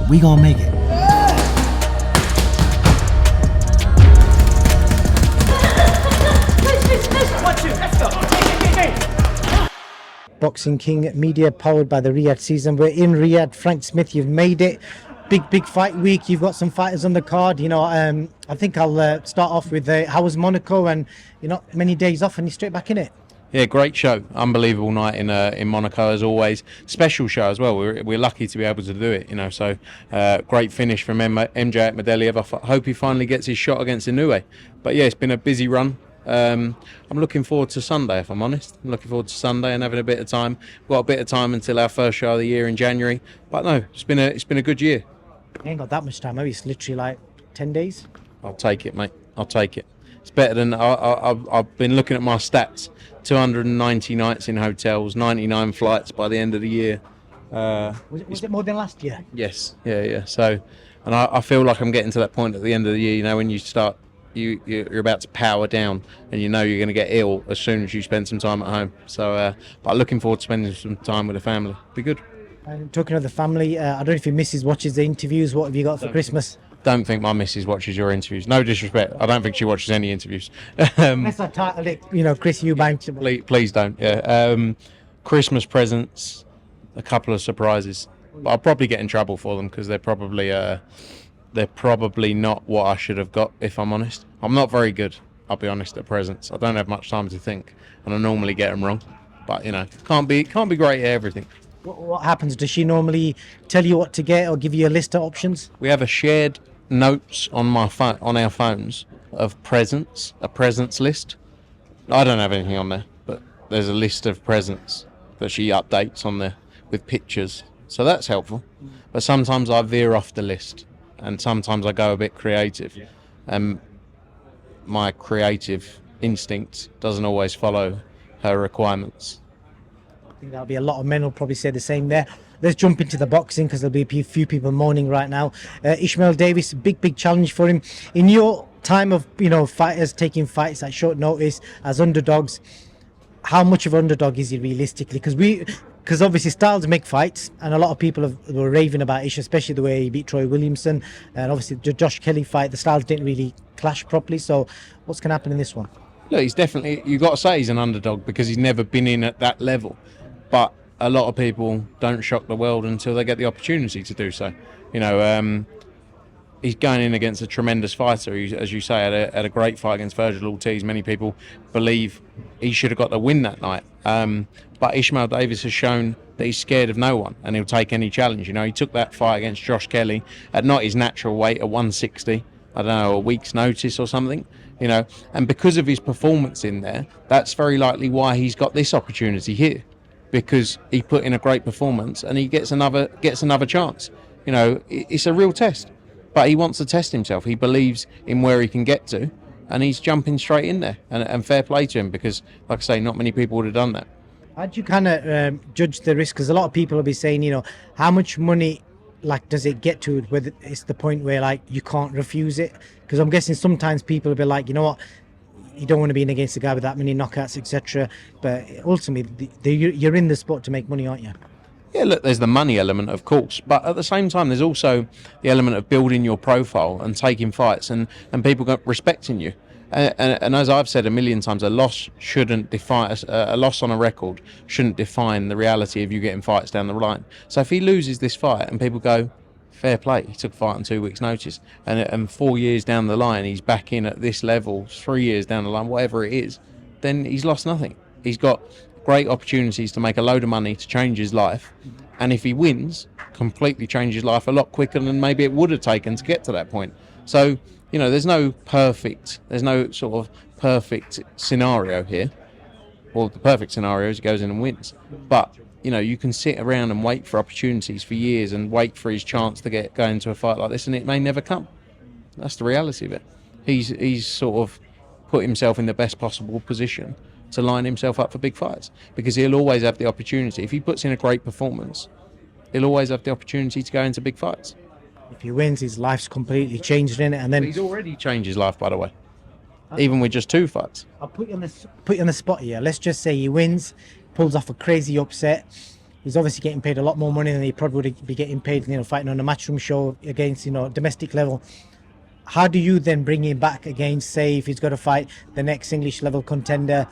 We gonna make it. Boxing King Media, powered by the Riyadh season. We're in Riyadh. Frank Smith, you've made it. Big fight week. You've got some fighters on the card. I think I'll start off with how was Monaco, and many days off and you're straight back in it. Yeah, great show. Unbelievable night in Monaco as always. Special show as well. We're lucky to be able to do it. So great finish from MJ at Medvedev. I hope he finally gets his shot against Inoue. But yeah, it's been a busy run. I'm looking forward to Sunday, if I'm honest. I'm looking forward to Sunday and having a bit of time. We've got a bit of time until our first show of the year in January. But no, it's been a good year. You ain't got that much time, have you? It's literally like 10 days. I'll take it, mate. I'll take it. It's better than I've been looking at my stats. 290 nights in hotels, 99 flights by the end of the year. Was it more than last year? Yes, yeah. So, and I feel like I'm getting to that point at the end of the year. When you start, you're about to power down, and you're going to get ill as soon as you spend some time at home. So, but looking forward to spending some time with the family. Be good. And talking of the family, I don't know if your missus watches the interviews. What have you got for Christmas? Don't think my missus watches your interviews. No disrespect. I don't think she watches any interviews. Unless I title it, Chris Eubank. Please don't. Yeah. Christmas presents, a couple of surprises. But I'll probably get in trouble for them because they're probably not what I should have got. If I'm honest, I'm not very good. I'll be honest at presents. I don't have much time to think, and I normally get them wrong. But can't be great at everything. What happens? Does she normally tell you what to get or give you a list of options? We have a shared notes on my phone, on our phones, of presents, a presents list. I don't have anything on there, but there's a list of presents that she updates on there with pictures, so that's helpful. But sometimes I veer off the list, and sometimes I go a bit creative, and my creative instinct doesn't always follow her requirements. I think there'll be a lot of men will probably say the same there. Let's jump into the boxing because there'll be a few people moaning right now. Ishmael Davis, big challenge for him. In your time of fighters taking fights at short notice as underdogs, how much of an underdog is he realistically? Because obviously styles make fights, and a lot of people were raving about Ish, especially the way he beat Troy Williamson, and obviously the Josh Kelly fight. The styles didn't really clash properly. So what's going to happen in this one? Look, he's definitely, you've got to say he's an underdog because he's never been in at that level. But a lot of people don't shock the world until they get the opportunity to do so. He's going in against a tremendous fighter. He, as you say, had a great fight against Virgil Ortiz. Many people believe he should have got the win that night. But Ishmael Davis has shown that he's scared of no one and he'll take any challenge. He took that fight against Josh Kelly at not his natural weight, at 160. I don't know, a week's notice or something. And because of his performance in there, that's very likely why he's got this opportunity here. Because he put in a great performance and he gets another chance. It's a real test, but he wants to test himself. He believes in where he can get to, and he's jumping straight in there. And fair play to him because, like I say, not many people would have done that. How do you kind of judge the risk? Because a lot of people will be saying, how much money does it get to, whether it's the point where you can't refuse it? Because I'm guessing sometimes people will be like, you know what, you don't want to be in against a guy with that many knockouts, etc. But ultimately, you're in the sport to make money, aren't you? Yeah, look, there's the money element, of course. But at the same time, there's also the element of building your profile and taking fights and people respecting you. And as I've said a million times, a loss shouldn't define, a loss on a record shouldn't define the reality of you getting fights down the line. So if he loses this fight and people go, fair play, he took a fight on 2 weeks' notice, and 4 years down the line he's back in at this level, 3 years down the line, whatever it is, then he's lost nothing. He's got great opportunities to make a load of money to change his life, and if he wins, completely change his life a lot quicker than maybe it would have taken to get to that point. So there's no sort of perfect scenario here. Well, the perfect scenario is he goes in and wins, but you can sit around and wait for opportunities for years and wait for his chance to go into a fight like this, and it may never come. That's the reality of it. He's sort of put himself in the best possible position to line himself up for big fights because he'll always have the opportunity. If he puts in a great performance, he'll always have the opportunity to go into big fights. If he wins, his life's completely changed in it, and then he's already changed his life, by the way. Even with just 2 fights. I'll put you on the spot here. Let's just say he wins, pulls off a crazy upset. He's obviously getting paid a lot more money than he probably would be getting paid, fighting on a matchroom show against, domestic level. How do you then bring him back against, say, if he's got to fight the next English level contender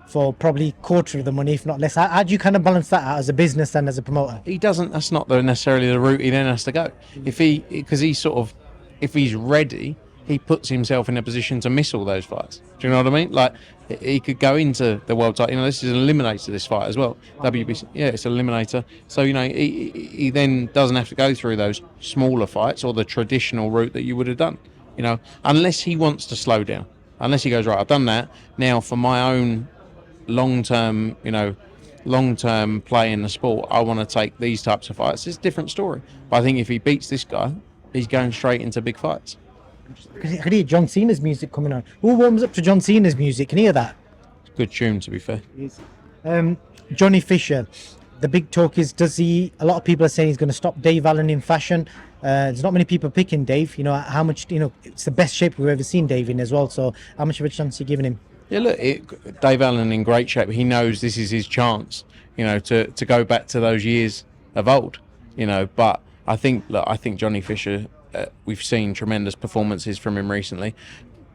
for probably quarter of the money, if not less? How do you kind of balance that out as a business and as a promoter? He doesn't. That's not necessarily the route he then has to go. If he's ready, he puts himself in a position to miss all those fights. Do you know what I mean? Like, he could go into the world title. This is an eliminator, this fight as well. WBC, yeah, it's an eliminator. So he then doesn't have to go through those smaller fights or the traditional route that you would have done. Unless he wants to slow down. Unless he goes, right, I've done that. Now for my own long-term play in the sport, I want to take these types of fights. It's a different story. But I think if he beats this guy, he's going straight into big fights. I can hear John Cena's music coming on. Who warms up to John Cena's music? Can you hear that? Good tune, to be fair. Johnny Fisher, the big talk is, a lot of people are saying he's going to stop Dave Allen in fashion. There's not many people picking Dave. How much, it's the best shape we've ever seen Dave in as well. So how much of a chance are you giving him? Yeah, look, Dave Allen in great shape. He knows this is his chance, to go back to those years of old, But I think Johnny Fisher, we've seen tremendous performances from him recently.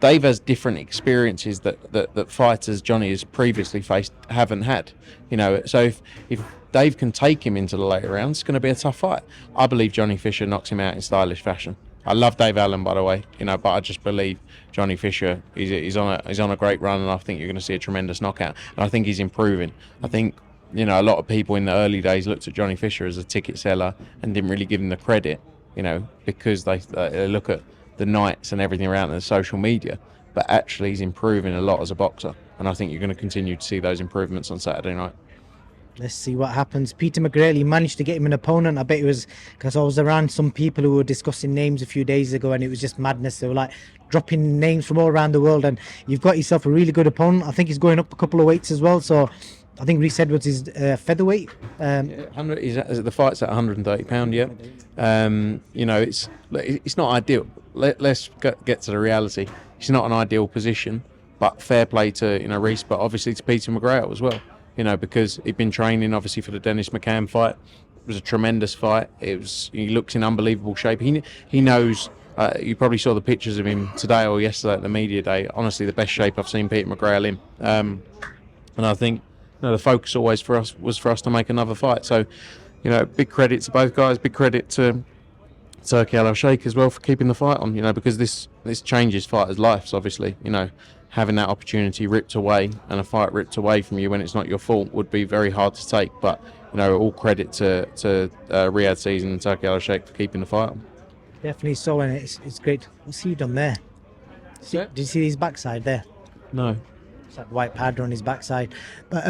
Dave has different experiences that fighters Johnny has previously faced haven't had, So if Dave can take him into the later rounds, it's going to be a tough fight. I believe Johnny Fisher knocks him out in stylish fashion. I love Dave Allen, by the way, but I just believe Johnny Fisher, he's on a great run, and I think you're going to see a tremendous knockout. And I think he's improving. I think a lot of people in the early days looked at Johnny Fisher as a ticket seller and didn't really give him the credit, because they look at the nights and everything around the social media. But actually, he's improving a lot as a boxer, and I think you're going to continue to see those improvements on Saturday night. Let's see what happens. Peter McGrail, he managed to get him an opponent. I bet it was because I was around some people who were discussing names a few days ago, and it was just madness. They were like dropping names from all around the world, and you've got yourself a really good opponent. I think he's going up a couple of weights as well. So I think Reece Edwards is featherweight. The fight's at £130. Yeah, it's not ideal. Let's get to the reality. It's not an ideal position, but fair play to Reece, but obviously to Peter McGrail as well. Because he'd been training obviously for the Dennis McCann fight. It was a tremendous fight. He looks in unbelievable shape. He knows. You probably saw the pictures of him today or yesterday at the media day. Honestly, the best shape I've seen Peter McGrail in. And I think the focus always was for us to make another fight. So, big credit to both guys. Big credit to Turki Al-Sheikh as well for keeping the fight on. Because this changes fighters' lives. Obviously, having that opportunity ripped away and a fight ripped away from you when it's not your fault would be very hard to take. But all credit to Riyadh Season and Turki Al-Sheikh for keeping the fight on. Definitely so, and it's great. What's he done there? Did you see his backside there? No. It's like white powder on his backside. But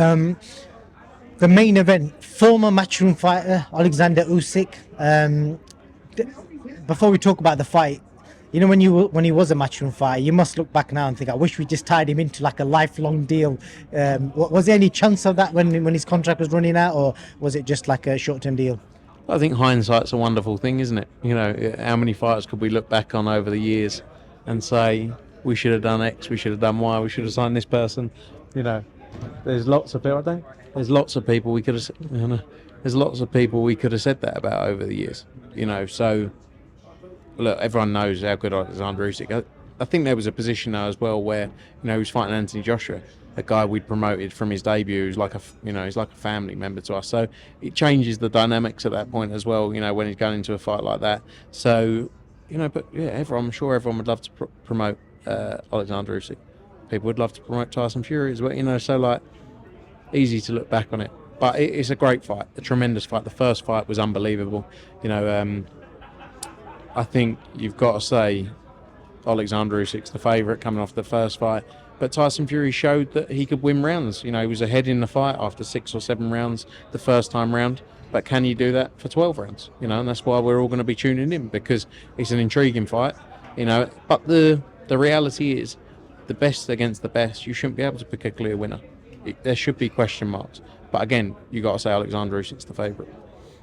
the main event, former matchroom fighter Alexander Usyk. Before we talk about the fight, when he was a matchroom fighter, you must look back now and think, I wish we just tied him into like a lifelong deal. Was there any chance of that when his contract was running out, or was it just like a short-term deal? I think hindsight's a wonderful thing, isn't it? How many fighters could we look back on over the years and say, we should have done X, we should have done Y, we should have signed this person? There's lots of people. There's lots of people we could have. There's lots of people we could have said that about over the years. So look, everyone knows how good Alexander Usyk. I think there was a position now as well where he was fighting Anthony Joshua, a guy we'd promoted from his debut, who's like he's like a family member to us. So it changes the dynamics at that point as well. When he's going into a fight like that. So but yeah, I'm sure everyone would love to promote Alexander Usyk. People would love to promote Tyson Fury as well. So easy to look back on it, but it's a great fight, a tremendous fight. The first fight was unbelievable. I think you've got to say Alexander Usyk's the favourite coming off the first fight. But Tyson Fury showed that he could win rounds. He was ahead in the fight after 6 or 7 rounds the first time round. But can you do that for 12 rounds? And that's why we're all going to be tuning in, because it's an intriguing fight. But the reality is, the best against the best, you shouldn't be able to pick a clear winner. There should be question marks. But again, you got to say Alexander Usyk's the favourite.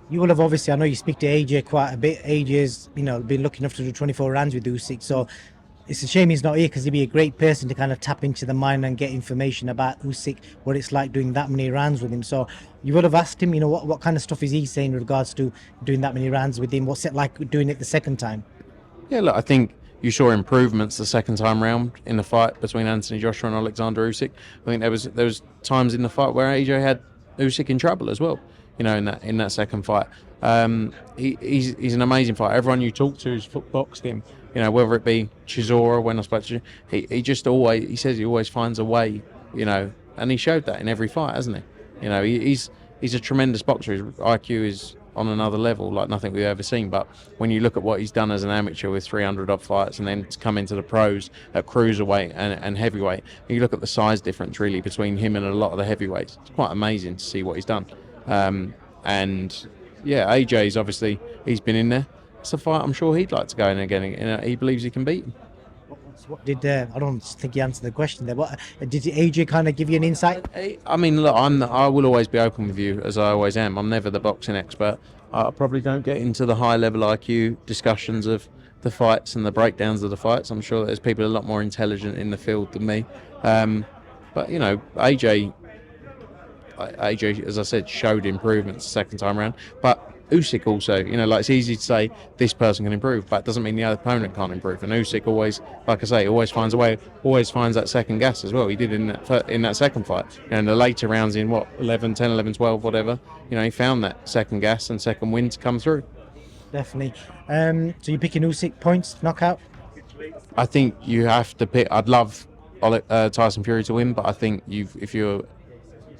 You will have obviously, I know you speak to AJ quite a bit. AJ's, been lucky enough to do 24 rounds with Usyk. So it's a shame he's not here because he'd be a great person to kind of tap into the mind and get information about Usyk, what it's like doing that many rounds with him. So you would have asked him, what kind of stuff is he saying in regards to doing that many rounds with him? What's it like doing it the second time? Yeah, look, I think you saw improvements the second time round in the fight between Anthony Joshua and Alexander Usyk. I think there was times in the fight where AJ had Usyk in trouble as well. In that second fight, he's an amazing fighter. Everyone you talk to who's boxed him, whether it be Chisora when I spoke to you, he says he always finds a way, and he showed that in every fight, hasn't he? He's a tremendous boxer. His IQ is on another level, like nothing we've ever seen. But when you look at what he's done as an amateur with 300 odd fights, and then to come into the pros at cruiserweight and heavyweight, and you look at the size difference really between him and a lot of the heavyweights. It's quite amazing to see what he's done. And yeah, AJ's obviously he's been in there. It's a fight I'm sure he'd like to go in again. He believes he can beat him. What did I don't think you answered the question there. What did AJ kind of give you an insight? I mean, look, I will always be open with you as I always am. I'm never the boxing expert. I probably don't get into the high level IQ discussions of the fights and the breakdowns of the fights. I'm sure that there's people a lot more intelligent in the field than me. But AJ, as I said, showed improvements the second time around. But Usyk also, it's easy to say this person can improve, but it doesn't mean the other opponent can't improve. And Usyk always, like I say, always finds a way, always finds that second gas as well. He did in that second fight. In the later rounds in 10, 11, 12, whatever, he found that second gas and second win to come through. Definitely. So you're picking Usyk points, knockout? I think you have to pick. I'd love Tyson Fury to win, but I think if you're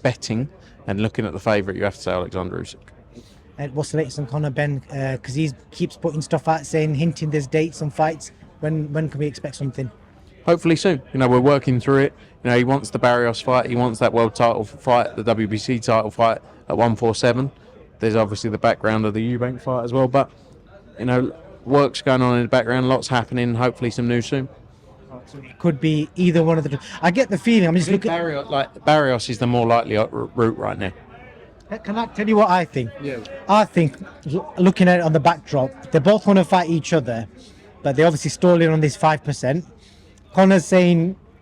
betting and looking at the favourite, you have to say Alexander Usyk. What's the latest on Conor Benn? Because he keeps putting stuff out, hinting there's dates on fights. When can we expect something? Hopefully soon. We're working through it. He wants the Barrios fight. He wants that world title fight, the WBC title fight at 147. There's obviously the background of the Eubank fight as well. But, work's going on in the background. Lots happening. Hopefully some news soon. It could be either one of the two. I get the feeling. I'm just looking. Barrios is the more likely route right now. Can I tell you what I think? Yeah. I think, looking at it on the backdrop, they both want to fight each other, but they're obviously stalling on this 5%. Conor's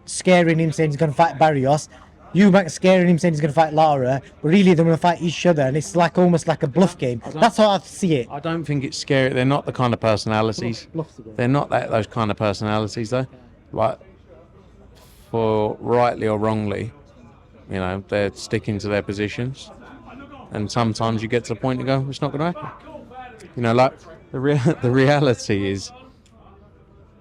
scaring him, saying he's going to fight Barrios. Eubank scaring him, saying he's going to fight Lara. But really, they're going to fight each other, and it's almost like a bluff game. That's how I see it. I don't think it's scary. They're not the kind of personalities. They're not those kind of personalities, though. Like, for rightly or wrongly, they're sticking to their positions. And sometimes you get to the point to go, it's not going to happen. The reality is,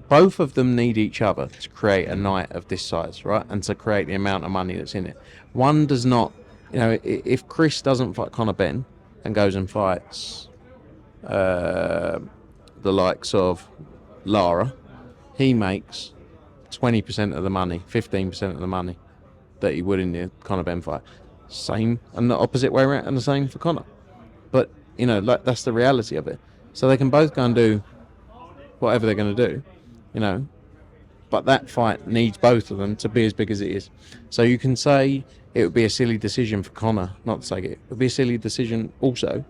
both of them need each other to create a night of this size, right? And to create the amount of money that's in it. One does not, if Chris doesn't fight Conor Benn and goes and fights the likes of Lara, he makes 20% of the money, 15% of the money that he would in the Conor Benn fight. Same and the opposite way around, and the same for Conor. But that's the reality of it. So they can both go and do whatever they're going to do, but that fight needs both of them to be as big as it is. So you can say it would be a silly decision for Conor not to take it. It would be a silly decision also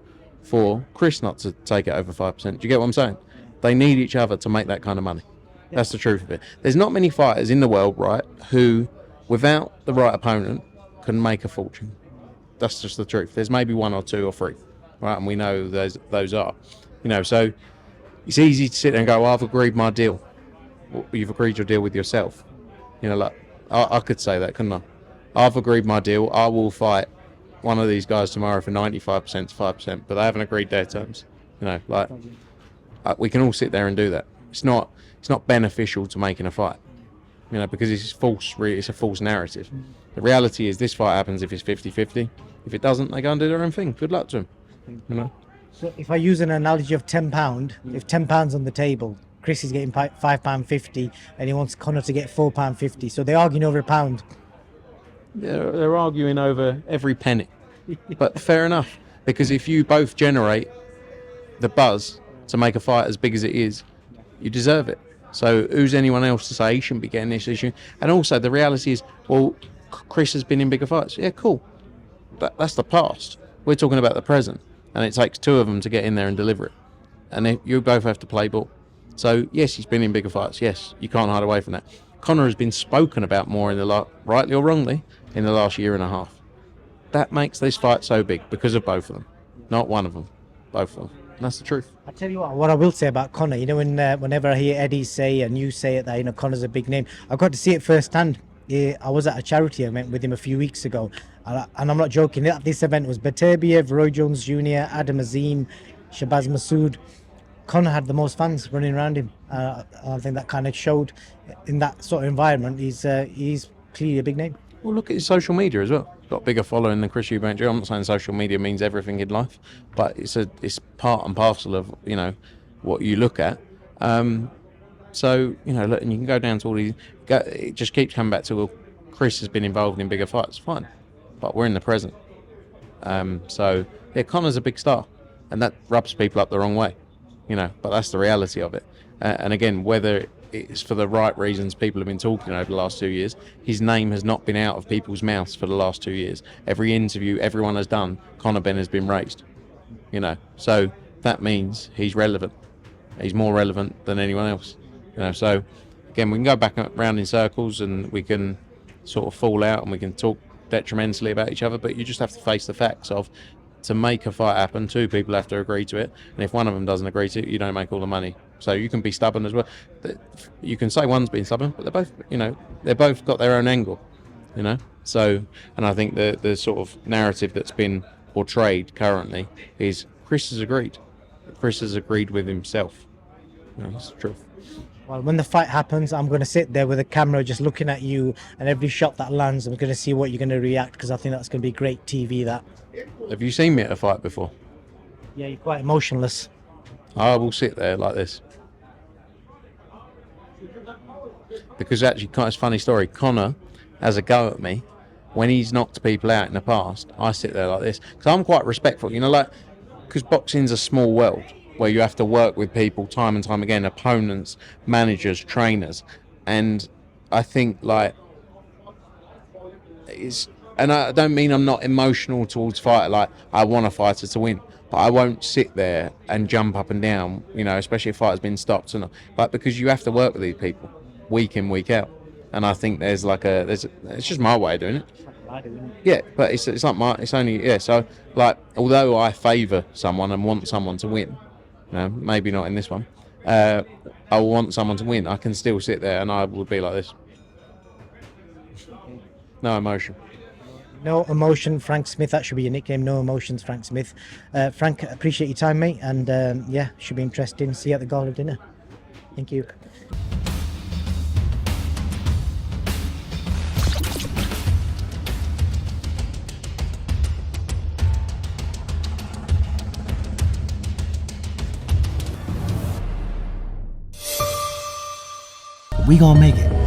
for Chris not to take it over 5%. Do you get what I'm saying? They need each other to make that kind of money. That's the truth of it. There's not many fighters in the world, right, who without the right opponent can make a fortune. That's just the truth. There's maybe one or two or three, right? And we know those are. So it's easy to sit there and go, I've agreed my deal. Well, you've agreed your deal with yourself. I could say that, couldn't I? I've agreed my deal. I will fight one of these guys tomorrow for 95% to 5%, but they haven't agreed their terms. We can all sit there and do that. It's not beneficial to making a fight. Because it's false. It's a false narrative. The reality is this fight happens if it's 50-50. If it doesn't, they go and do their own thing. Good luck to them. So if I use an analogy of £10, if £10 on the table, Chris is getting £5.50 and he wants Conor to get £4.50. So they're arguing over a pound. They're arguing over every penny. But fair enough. Because if you both generate the buzz to make a fight as big as it is, you deserve it. So who's anyone else to say he shouldn't be getting this issue? And also the reality is, well, Chris has been in bigger fights. Yeah, cool. That's the past. We're talking about the present. And it takes two of them to get in there and deliver it. And you both have to play ball. So yes, he's been in bigger fights. Yes, you can't hide away from that. Conor has been spoken about more in the rightly or wrongly, in the last year and a half. That makes this fight so big because of both of them, not one of them, both of them. And that's the truth. I tell you what I will say about Conor, whenever I hear Eddie say and you say it that Conor's a big name, I got to see it firsthand. I was at a charity event with him a few weeks ago, and I'm not joking. At this event was Beterbiev, Roy Jones Jr., Adam Azim, Shabazz Masood. Conor had the most fans running around him. I think that kind of showed in that sort of environment. He's clearly a big name. Well, look at his social media as well. He's got a bigger following than Chris Eubank Jr. I'm not saying social media means everything in life, but it's part and parcel of what you look at. So look, and you can go down to all these. It just keeps coming back to, well, Chris has been involved in bigger fights. Fine, but we're in the present. So yeah, Conor's a big star, and that rubs people up the wrong way. But that's the reality of it. And again, whether it's for the right reasons, people have been talking over the last 2 years. His name has not been out of people's mouths for the last 2 years. Every interview everyone has done, Conor Benn has been raised. So that means he's relevant. He's more relevant than anyone else. So again, we can go back around in circles and we can sort of fall out and we can talk detrimentally about each other, but you just have to face the facts of, to make a fight happen, two people have to agree to it, and if one of them doesn't agree to it, you don't make all the money. So you can be stubborn as well. You can say one's been stubborn, but they're both got their own angle. So, and I think the sort of narrative that's been portrayed currently is Chris has agreed. Chris has agreed with himself. That's the truth. Well, when the fight happens, I'm going to sit there with a camera just looking at you, and every shot that lands, I'm going to see what you're going to react, because I think that's going to be great TV, that. Have you seen me at a fight before? Yeah, you're quite emotionless. I will sit there like this. Because actually, it's a funny story. Conor has a go at me when he's knocked people out in the past. I sit there like this because I'm quite respectful, because boxing's a small world where you have to work with people time and time again, opponents, managers, trainers, and I think and I don't mean I'm not emotional towards fighter, like I want a fighter to win, but I won't sit there and jump up and down, especially if a fighter's been stopped, because you have to work with these people week in, week out, and I think it's just my way of doing it. Yeah, but it's like so although I favour someone and want someone to win, maybe not in this one, I want someone to win, I can still sit there and I would be like this. No emotion. No emotion, Frank Smith. That should be your nickname. No emotions, Frank Smith. Frank, appreciate your time, mate. And should be interesting. See you at the gala dinner. Thank you. We gonna make it.